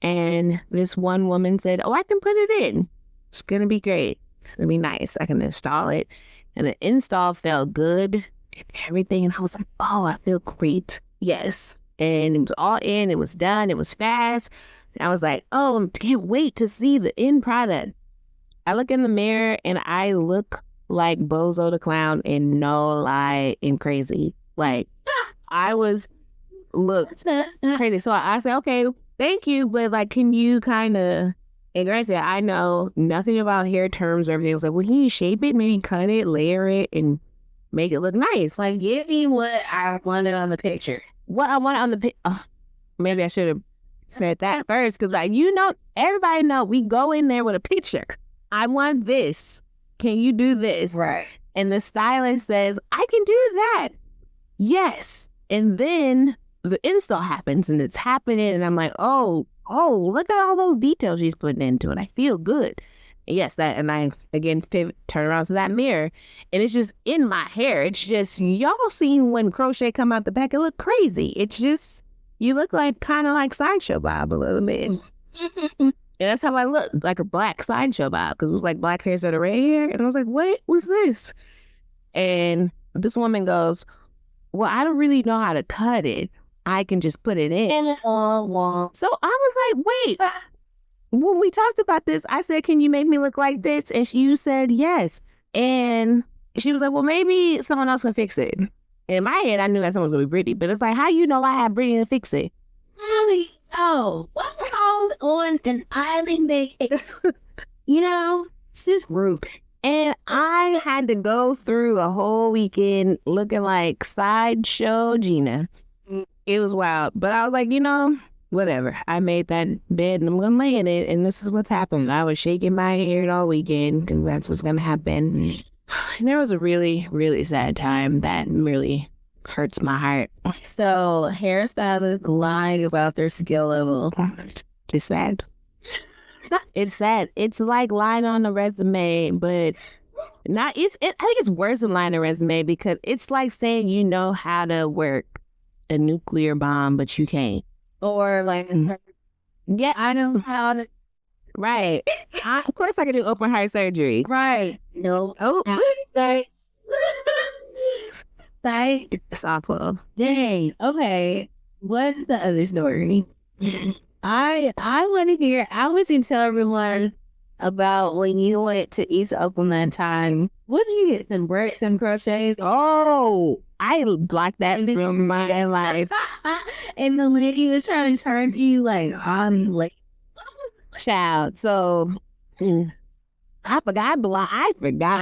And this one woman said, oh, I can put it in. It's going to be great. It's going to be nice. I can install it. And the install felt good and everything. And I was like, oh, I feel great. Yes. And it was all in. It was done. It was fast. And I was like, oh, I can't wait to see the end product. I look in the mirror and I look like Bozo the Clown and no lie and crazy. Like, I looked crazy. So I said, okay, thank you. But like, can you kind of, and granted, I know nothing about hair terms or everything. I was like, well, can you shape it, maybe cut it, layer it, and make it look nice? Like, give me what I wanted on the picture. What I wanted on the picture. Maybe I should have said that first. Because like, everybody know we go in there with a picture. I want this. Can you do this? Right. And the stylist says, I can do that. Yes. And then the install happens and it's happening. And I'm like, oh, look at all those details she's putting into it. I feel good. And yes, that, and I, again, turn around to that mirror and it's just in my hair. It's just, y'all seen when crochet come out the back, it look crazy. It's just, you look like kind of like Sideshow Bob a little bit. And that's how I look, like a black Sideshow Bob, because it was like black hair instead of red hair. And I was like, what was this? And this woman goes, well, I don't really know how to cut it. I can just put it in. So I was like, wait, when we talked about this, I said, can you make me look like this? And you said yes. And she was like, well, maybe someone else can fix it. In my head, I knew that someone was going to be Brittany, but it's like, how you know I have Brittany to fix it? Oh, what called on an island vacation? It's just rude. And I had to go through a whole weekend looking like Sideshow Gina. It was wild. But I was like, whatever. I made that bed and I'm going to lay in it. And this is what's happened. I was shaking my head all weekend because that's what's going to happen. And there was a really, really sad time that really hurts my heart. So hairstylists lying about their skill level. It's sad. It's sad. It's like lying on a resume, but not. I think it's worse than lying on a resume because it's like saying you know how to work a nuclear bomb, but you can't. Or like, yeah, I know how to. Right. Of course, I can do open heart surgery. Right. No. Oh. It's awful. Dang. Okay. What's the other story? I want to tell everyone about when you went to East Oakland that time. What did you get? Some braids, some crochets? Oh, I blocked that from my life. And the lady was trying to turn to you like, I'm late. Child. So I forgot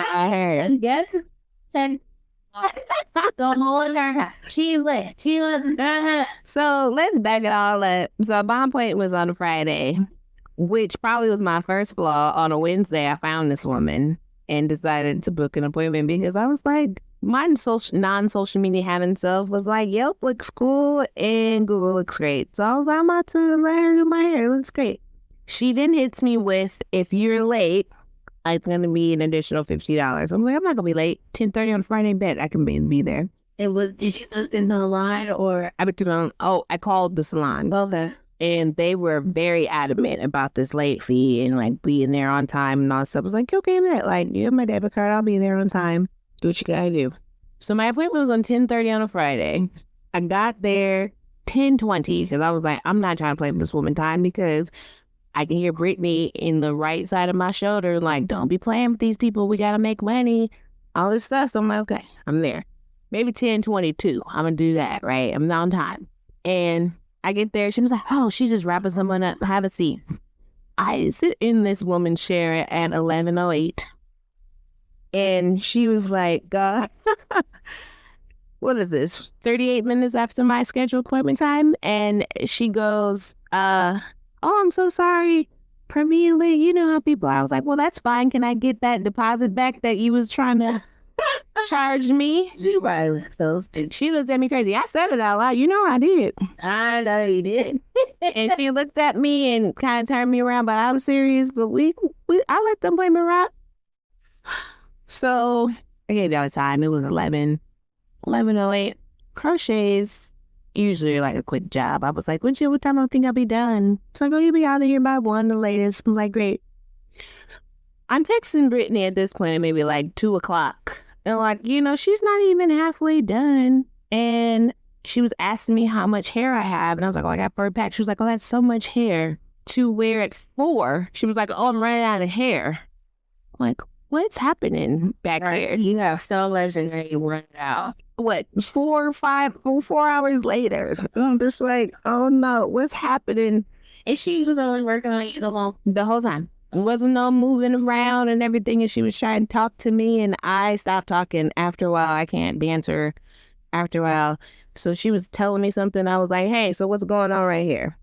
her. Yes. The whole time. She was. So let's back it all up. So Bomb Point was on a Friday, which probably was my first flaw. On a Wednesday, I found this woman and decided to book an appointment because I was like, my non-social media having self was like, Yelp looks cool and Google looks great. So I was like, I'm about to let her do my hair. It looks great. She then hits me with, if you're late, it's going to be an additional $50. I'm like, I'm not going to be late. 10:30 on Friday, bet I can be there. Did you look in the line or? I called the salon. Okay. And they were very adamant about this late fee and like being there on time and all that stuff. I was like, okay, bet. Like, you have my debit card. I'll be there on time. Do what you got to do. So my appointment was on 10:30 on a Friday. I got there 10:20 because I was like, I'm not trying to play with this woman time because I can hear Brittany in the right side of my shoulder, like, don't be playing with these people. We got to make money, all this stuff. So I'm like, okay, I'm there. Maybe 10:22. I'm going to do that, right? I'm not on time. And I get there. She was like, oh, she's just wrapping someone up. Have a seat. I sit in this woman's chair at 11:08. And she was like, God, what is this? 38 minutes after my scheduled appointment time. And she goes, oh, I'm so sorry for being late. You know how people are. I was like, well, that's fine. Can I get that deposit back that you was trying to charged me. She probably those. She looked at me crazy. I said it out loud. You know I did. I know you did. And she looked at me and kind of turned me around, but I'm serious. But I let them play me rock. So I gave y'all the time. It was 11:08. Crochet's usually like a quick job. I was like, what time do I think I'll be done? So I go, you'll be out of here by 1 the latest. I'm like, great. I'm texting Brittany at this point, maybe like 2 o'clock. And like, she's not even halfway done. And she was asking me how much hair I have. And I was like, oh, I got 4 packs. She was like, oh, that's so much hair to wear at 4. She was like, oh, I'm running out of hair. I'm like, what's happening back there? You have so much and then you run it out. What, 4 hours later? I'm just like, oh no, what's happening? And she was only working on you the whole time. It wasn't no moving around and everything, and she was trying to talk to me, and I stopped talking. After a while, I can't banter after a while. So she was telling me something. I was like, hey, so what's going on right here?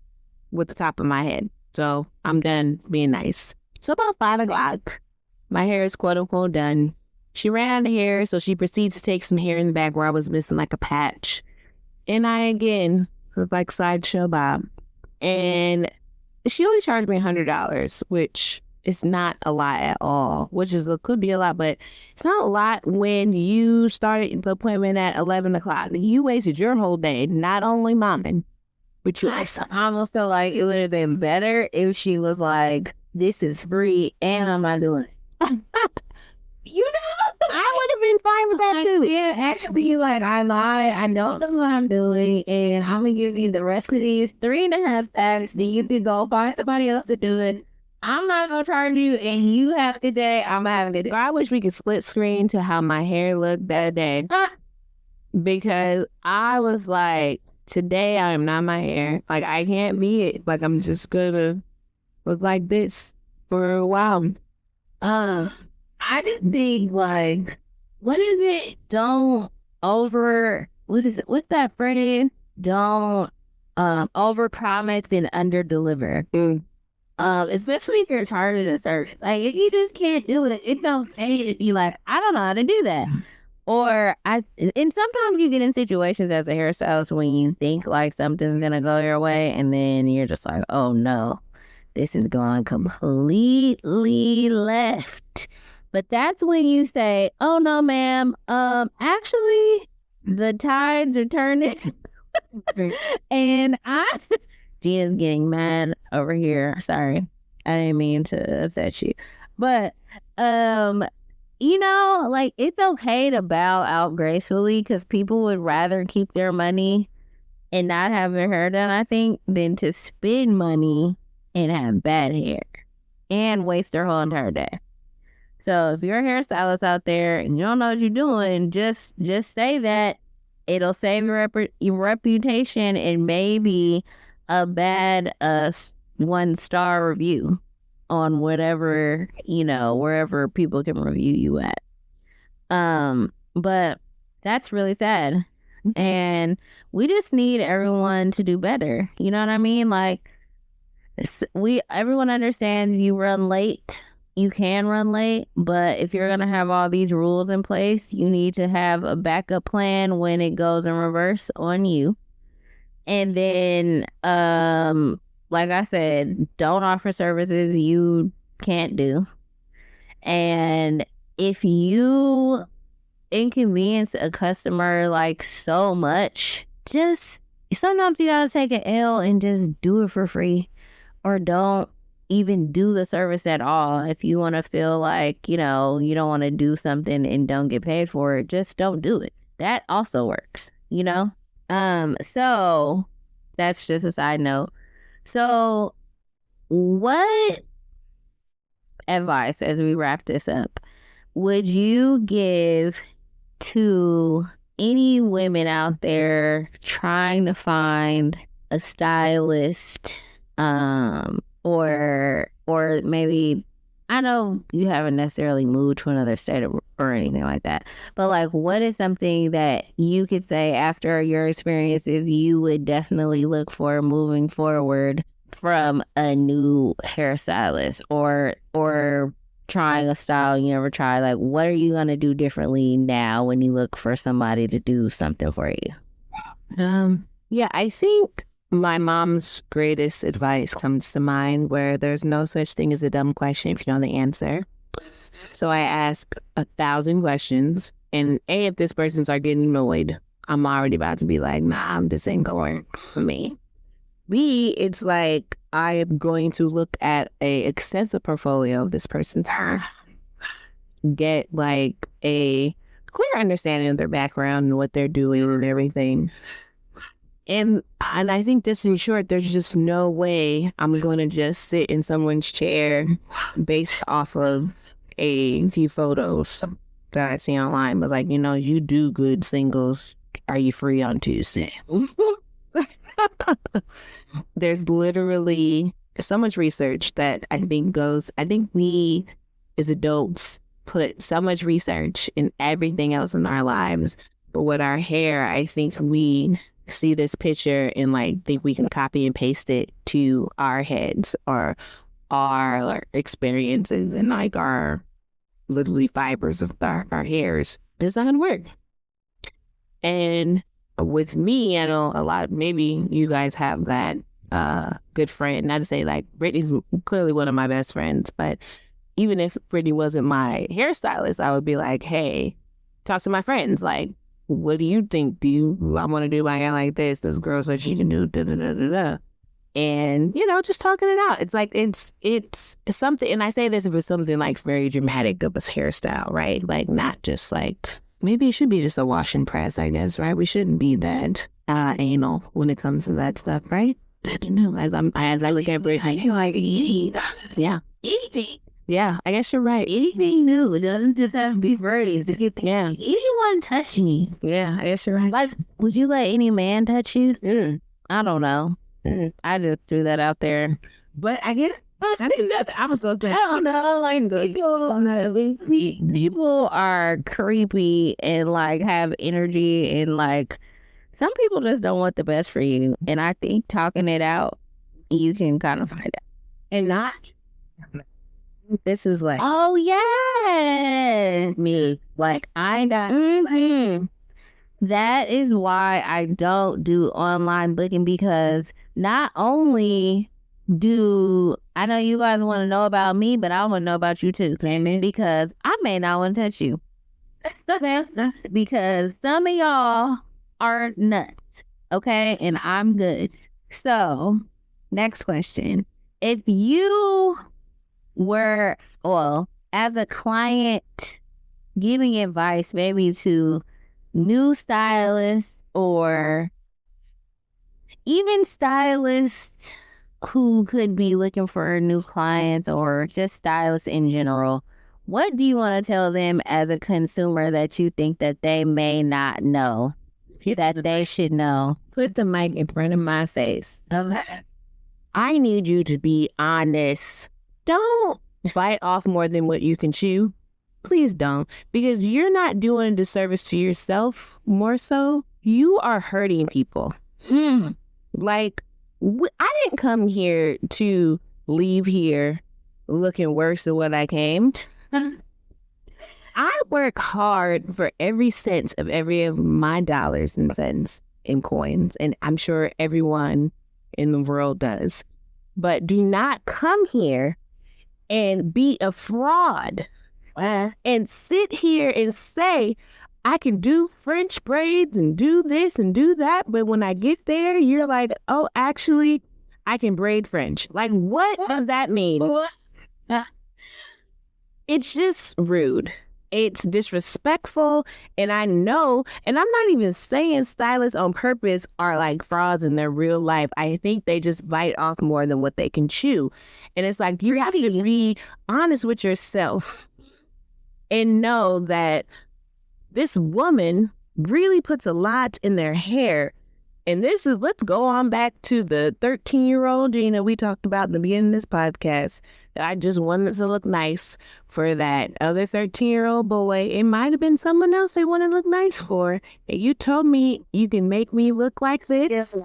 With the top of my head. So I'm done being nice. So about 5 o'clock, my hair is quote unquote done. She ran out of hair, so she proceeds to take some hair in the back where I was missing like a patch. And I again look like Sideshow Bob. And she only charged me $100, which is not a lot at all, could be a lot, but it's not a lot when you started the appointment at 11 o'clock. You wasted your whole day, not only mine, but you also. I almost feel like it would have been better if she was like, this is free and I'm not doing it. I would have been fine with that too. Yeah, actually, like, I lied. I don't know what I'm doing, and I'm gonna give you the rest of these 3.5 packs. Then you can go find somebody else to do it. I'm not gonna charge you, and you have a good day. I'm having a good day. I wish we could split screen to how my hair looked that day, because I was like, today I am not my hair. Like, I can't be it. Like, I'm just gonna look like this for a while. I just think, like, what is it? What's that phrase? Don't over promise and under deliver. Especially if you're charging a service. Like, if you just can't do it, it's okay to be like, I don't know how to do that. And sometimes you get in situations as a hairstylist when you think like something's gonna go your way, and then you're just like, oh no, this is going completely left. But that's when you say, oh no, ma'am, actually the tides are turning. And Gina's getting mad over here. Sorry, I didn't mean to upset you. But like, it's okay to bow out gracefully, because people would rather keep their money and not have their hair done, I think, than to spend money and have bad hair and waste their whole entire day. So if you're a hairstylist out there and you don't know what you're doing, just say that. It'll save your reputation and maybe a bad 1-star review on whatever, wherever people can review you at. But that's really sad. And we just need everyone to do better. You know what I mean? Like, everyone understands you run late. You can run late, but if you're going to have all these rules in place, you need to have a backup plan when it goes in reverse on you. And then, like I said, don't offer services you can't do. And if you inconvenience a customer like so much, just sometimes you gotta take an L and just do it for free, or don't even do the service at all. If you want to feel like, you don't want to do something and don't get paid for it, just don't do it. That also works, so that's just a side note. So what advice, as we wrap this up, would you give to any women out there trying to find a stylist, or maybe, I know you haven't necessarily moved to another state or anything like that, but like, what is something that you could say after your experiences you would definitely look for moving forward from a new hairstylist, or trying a style you never tried? Like, what are you going to do differently now when you look for somebody to do something for you? Yeah, I think my mom's greatest advice comes to mind, where there's no such thing as a dumb question if you know the answer. So I ask 1,000 questions, and A, if this person starts getting annoyed, I'm already about to be like, nah, this ain't going for me. B, it's like I am going to look at a extensive portfolio of this person's hair, get like a clear understanding of their background and what they're doing and everything. And I think just in short, there's just no way I'm going to just sit in someone's chair based off of a few photos that I see online. But like, you do good singles. Are you free on Tuesday? There's literally so much research that I think we as adults put so much research in everything else in our lives. But with our hair, I think we see this picture and like think we can copy and paste it to our heads or our experiences and like our literally fibers of our hairs. It's not gonna work. And with me, I know a lot, maybe you guys have that good friend, not to say like Brittany's clearly one of my best friends, but even if Brittany wasn't my hairstylist, I would be like, hey, talk to my friends, like, what do you think? I want to do my hair like this. This girl said she can do da da da da da. And, just talking it out. It's like, it's something, and I say this if it's something like very dramatic of a hairstyle, right? Like not just like, maybe it should be just a wash and press, I guess, right? We shouldn't be that anal when it comes to that stuff, right? I don't know. As I look at Brittany, like, yeah. Yeah, I guess you're right. Anything new, it doesn't just have to be phrased. Yeah. Anyone touch me? Yeah, I guess you're right. Like, would you let any man touch you? I don't know. I just threw that out there. But I guess I think I was going to. I don't know. Like, people are creepy and like have energy, and like some people just don't want the best for you. And I think talking it out, you can kind of find out. And not. This is like, oh yeah, me. Like I got. That is why I don't do online booking, because not only do I know you guys want to know about me, but I want to know about you too, because I may not want to touch you. Because some of y'all are nuts, okay? And I'm good. So, next question. If you were, as a client, giving advice maybe to new stylists or even stylists who could be looking for new clients or just stylists in general, what do you want to tell them as a consumer that you think that they may not know that they should know? Put the mic in front of my face. Okay. I need you to be honest. Don't bite off more than what you can chew. Please don't, because you're not doing a disservice to yourself. More so, you are hurting people. Like, I didn't come here to leave here looking worse than what I came. I work hard for every cent of every of my dollars and cents and coins, and I'm sure everyone in the world does. But do not come here and be a fraud and sit here and say, I can do French braids and do this and do that. But when I get there, you're like, oh, actually, I can braid French. Like, what does that mean? It's just rude. It's disrespectful. And I know, and I'm not even saying stylists on purpose are like frauds in their real life. I think they just bite off more than what they can chew. And it's like, you have to be honest with yourself and know that this woman really puts a lot in their hair. And let's go on back to the 13-year-old Gina we talked about in the beginning of this podcast, that I just wanted to look nice for that other 13-year-old boy. It might have been someone else they want to look nice for. And you told me you can make me look like this.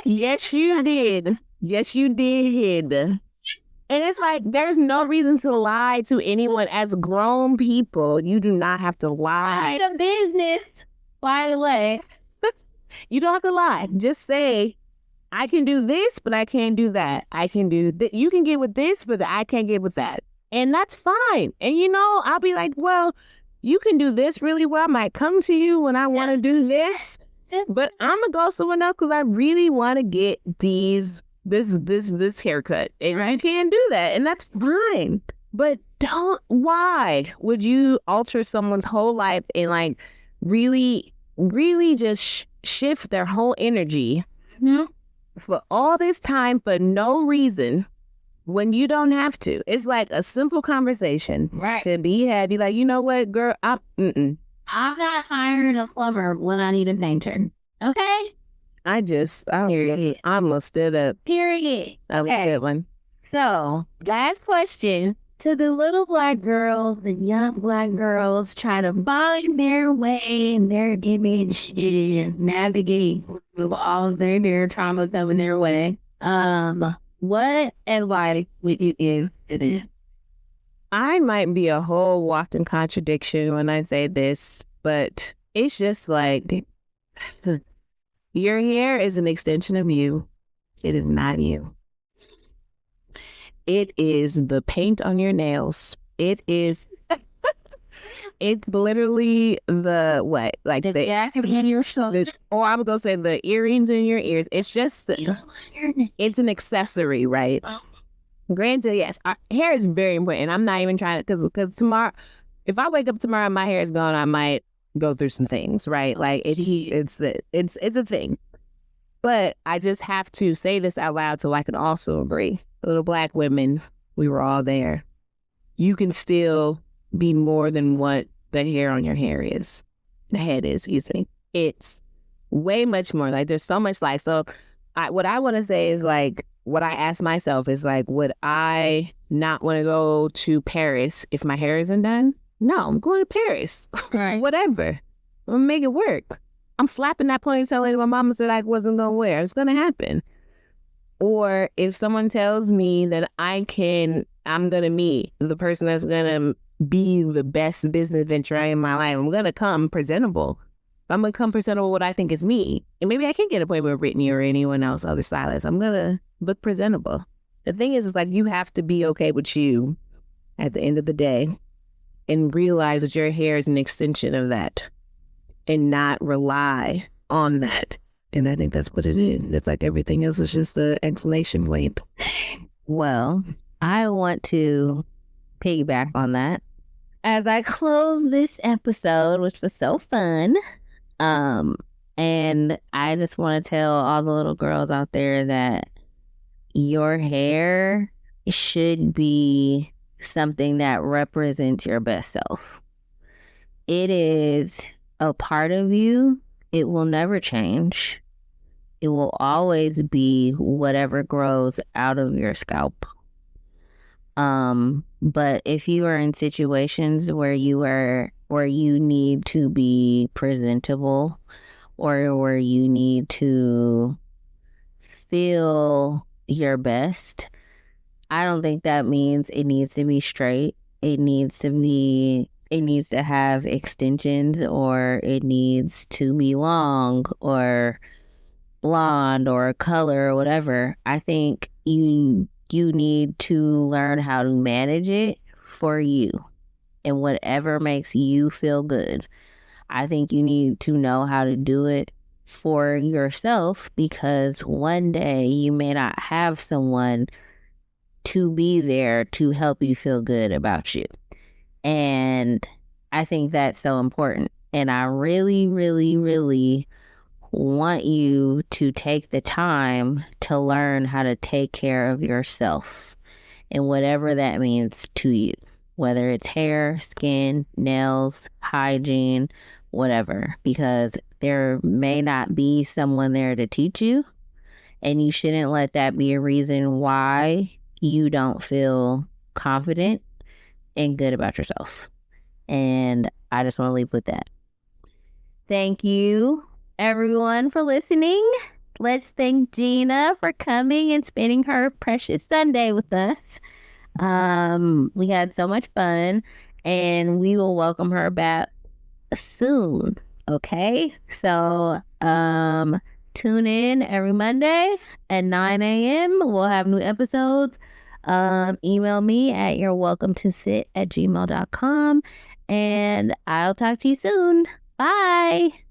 Yes, you did. Yes, you did. And it's like, there's no reason to lie to anyone. As grown people, you do not have to lie. It's a business, by the way. You don't have to lie. Just say, I can do this, but I can't do that. I can do you can get with this, but I can't get with that. And that's fine. And I'll be like, well, you can do this really well. I might come to you when I want to do this, but I'm gonna go somewhere else because I really want to get this haircut, and I can't do that, and that's fine. But why would you alter someone's whole life and like really, really just shift their whole energy for all this time for no reason when you don't have to? It's like a simple conversation could be had. Be like, you know what, girl, I'm not hiring a plumber when I need a painter. Okay. I almost stood up. Period. That was a good one. So, last question to the little Black girls, the young Black girls trying to find their way in their image and navigate with all of their trauma coming their way. What advice would you give to them? I might be a whole walking contradiction when I say this, but it's just like, your hair is an extension of you. It is not you. It is the paint on your nails. It's literally the what? Like the jacket in your shoulders. Or I'm going to say the earrings in your ears. It's just, it's an accessory, right? Granted, yes, our hair is very important. I'm not even trying to, because tomorrow, if I wake up tomorrow and my hair is gone, I might go through some things, right? Like it's a thing. But I just have to say this out loud so I can also agree. Little Black women, we were all there. You can still be more than what the hair on your hair is. The head is, excuse me. It's way much more. Like, there's so much life. So what I want to say is, like, what I ask myself is, like, would I not want to go to Paris if my hair isn't done? No, I'm going to Paris. Right. Whatever. I'm going to make it work. I'm slapping that ponytail that my mama said I wasn't going to wear. It's going to happen. Or if someone tells me that I'm going to meet the person that's going to be the best business venture in my life, I'm going to come presentable. I'm going to come presentable what I think is me. And maybe I can't get an appointment with Brittany or anyone else, other stylists. I'm going to look presentable. The thing is like, you have to be okay with you at the end of the day and realize that your hair is an extension of that and not rely on that. And I think that's what it is. It's like everything else is just the exclamation point. Well, I want to piggyback on that as I close this episode, which was so fun. And I just want to tell all the little girls out there that your hair should be something that represents your best self. It is a part of you. It will never change. It will always be whatever grows out of your scalp. But if you are in situations where you need to be presentable, or where you need to feel your best, I don't think that means it needs to be straight. It needs to have extensions, or it needs to be long or blonde or a color or whatever. I think you need to learn how to manage it for you and whatever makes you feel good. I think you need to know how to do it for yourself, because one day you may not have someone to be there to help you feel good about you. And I think that's so important. And I really, really, really want you to take the time to learn how to take care of yourself, and whatever that means to you, whether it's hair, skin, nails, hygiene, whatever, because there may not be someone there to teach you, and you shouldn't let that be a reason why you don't feel confident and good about yourself. And I just want to leave with that. Thank you, everyone, for listening. Let's thank Gina for coming and spending her precious Sunday with us. We had so much fun, and we will welcome her back soon. Okay, so tune in every Monday at 9 a.m. We'll have new episodes. Email me at yourewelcometosit@gmail.com, and I'll talk to you soon. Bye.